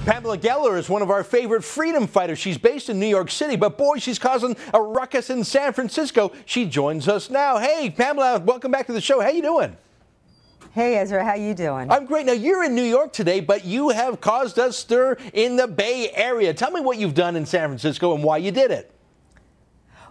Pamela Geller is one of our favorite freedom fighters. She's based in New York City, but boy, she's causing a ruckus in San Francisco. She joins us now. Hey, Pamela, welcome back to the show. How you doing? Hey, Ezra, how you doing? I'm great. Now, you're in New York today, but you have caused a stir in the Bay Area. Tell me what you've done in San Francisco and why you did it.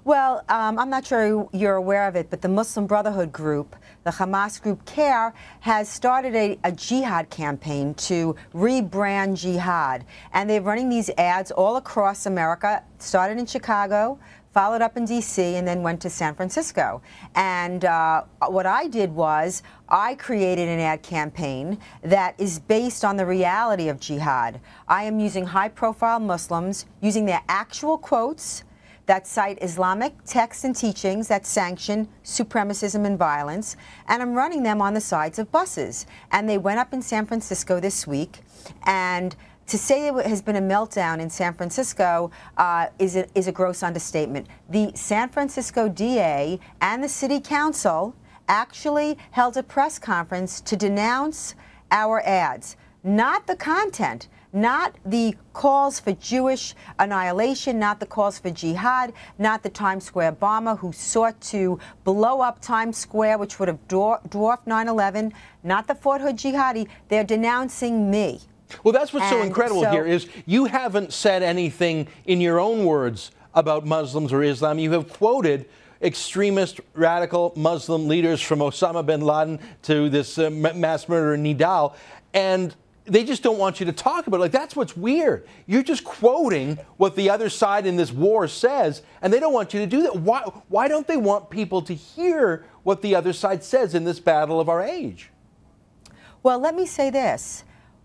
Well, I'm not sure you're aware of it, but the Muslim Brotherhood group, the Hamas group CARE, has started a jihad campaign to rebrand jihad. And they're running these ads all across America, started in Chicago, followed up in D.C., and then went to San Francisco. And what I did was I created an ad campaign that is based on the reality of jihad. I am using high-profile Muslims, using their actual quotes that cite Islamic texts and teachings that sanction supremacism and violence, and I'm running them on the sides of buses. And they went up in San Francisco this week, and to say there has been a meltdown in San Francisco is a gross understatement. The San Francisco DA and the City Council actually held a press conference to denounce our ads, not the content, not the calls for Jewish annihilation, not the calls for jihad, not the Times Square bomber who sought to blow up Times Square, which would have dwarfed 9/11, not the Fort Hood jihadi. They're denouncing me. Well, that's what's so incredible here is you haven't said anything in your own words about Muslims or Islam. You have quoted extremist, radical Muslim leaders from Osama bin Laden to this mass murderer Nidal, and they just don't want you to talk about it. Like, that's what's weird. You're just quoting what the other side in this war says, and they don't want you to do that. Why don't they want people to hear what the other side says in this battle of our age? Well, let me say this.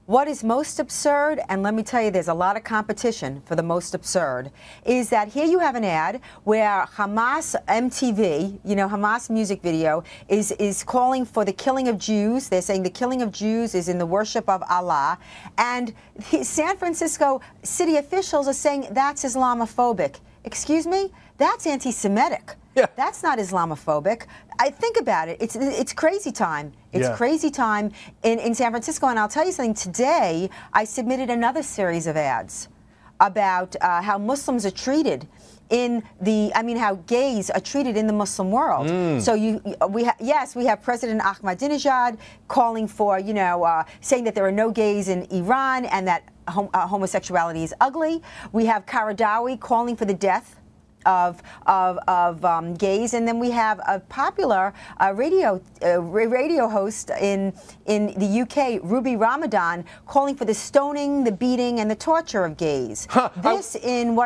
What is most absurd, and let me tell you there's a lot of competition for the most absurd, is that here you have an ad where Hamas MTV, you know, Hamas music video, is calling for the killing of Jews. They're saying the killing of Jews is in the worship of Allah. And San Francisco city officials are saying that's Islamophobic. Excuse me? That's anti-Semitic. Yeah. That's not Islamophobic. I think about it. It's crazy time. It's crazy time in San Francisco. And I'll tell you something. Today, I submitted another series of ads about how Muslims are treated in the, how gays are treated in the Muslim world. So we have President Ahmadinejad calling for, saying that there are no gays in Iran and that homosexuality is ugly. We have Qaradawi calling for the death of gays, and then we have a popular radio host in the UK, Ruby Ramadan, calling for the stoning, the beating, and the torture of gays. This in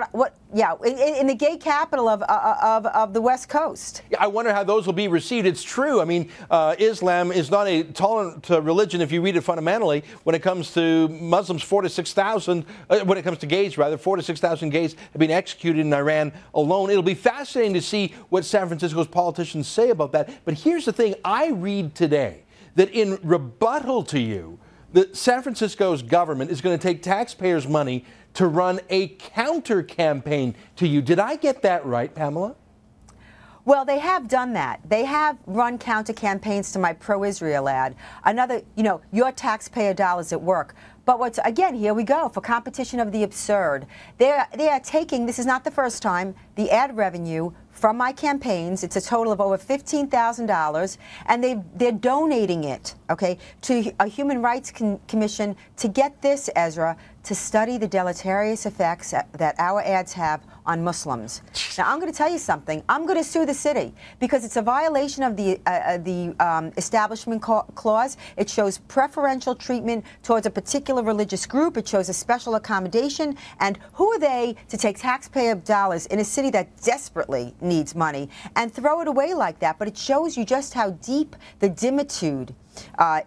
in the gay capital of the West Coast. I wonder how those will be received. It's true. I mean, Islam is not a tolerant religion if you read it fundamentally. When it comes to Muslims, 4,000 to 6,000. When it comes to gays, rather, 4,000 to 6,000 gays have been executed in Iran alone. It'll be fascinating to see what San Francisco's politicians say about that. But here's the thing. I read today that in rebuttal to you, that San Francisco's government is going to take taxpayers' money to run a counter-campaign to you. Did I get that right, Pamela? Well, they have done that. They have run counter-campaigns to my pro-Israel ad. Another, your taxpayer dollars at work. But again, here we go, for competition of the absurd. They are taking, this is not the first time, the ad revenue from my campaigns. It's a total of over $15,000, and they're donating it, okay, to a Human Rights Commission to get this, Ezra, to study the deleterious effects that our ads have on Muslims. Now, I'm going to tell you something. I'm going to sue the city because it's a violation of the Establishment Clause. It shows preferential treatment towards a particular religious group. It shows a special accommodation. And who are they to take taxpayer dollars in a city that desperately needs money and throw it away like that? But it shows you just how deep the dimitude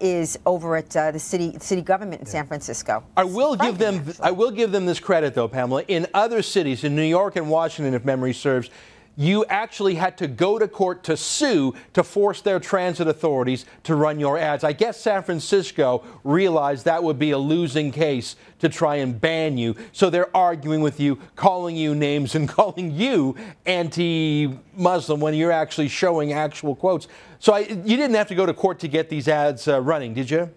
is over at the city government in San Francisco. I will give them this credit, though, Pamela. In other cities, in New York and Washington, if memory serves, you actually had to go to court to sue to force their transit authorities to run your ads. I guess San Francisco realized that would be a losing case to try and ban you. So they're arguing with you, calling you names and calling you anti-Muslim when you're actually showing actual quotes. So you didn't have to go to court to get these ads running, did you?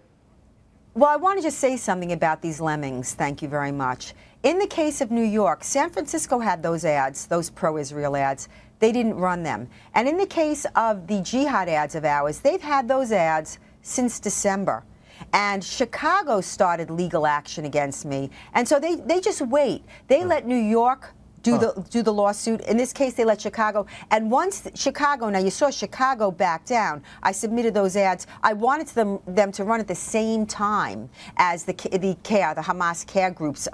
Well, I want to just say something about these lemmings. Thank you very much. In the case of New York, San Francisco had those ads, those pro-Israel ads. They didn't run them. And in the case of the jihad ads of ours, they've had those ads since December. And Chicago started legal action against me. And so they just wait. They let New York do the lawsuit. In this case, they let Chicago. And once Chicago, now you saw Chicago back down, I submitted those ads. I wanted them to run at the same time as the Hamas care groups.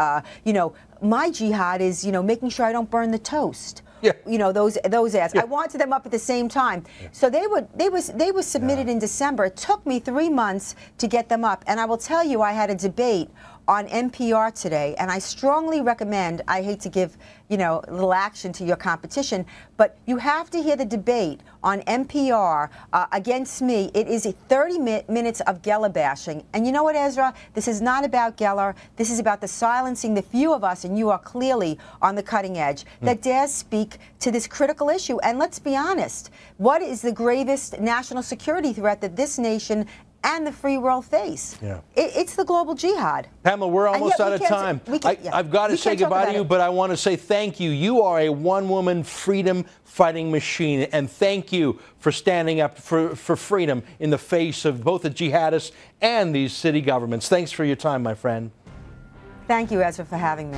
You know, my jihad is, you know, making sure I don't burn the toast. Yeah. You know, those ads. Yeah. I wanted them up at the same time. Yeah. So they were submitted in December. It took me 3 months to get them up. And I will tell you, I had a debate on NPR today, and I strongly recommend, I hate to give, you know, a little action to your competition, but you have to hear the debate on NPR against me. It is 30 minutes of Geller bashing. And you know what, Ezra? This is not about Geller. This is about the silencing the few of us, and you are clearly on the cutting edge, that dares speak to this critical issue. And let's be honest, what is the gravest national security threat that this nation and the free world face? Yeah. It's the global jihad. Pamela, we're almost out of time. I've got to say goodbye to you, but I want to say thank you. You are a one-woman freedom-fighting machine, and thank you for standing up for freedom in the face of both the jihadists and these city governments. Thanks for your time, my friend. Thank you, Ezra, for having me.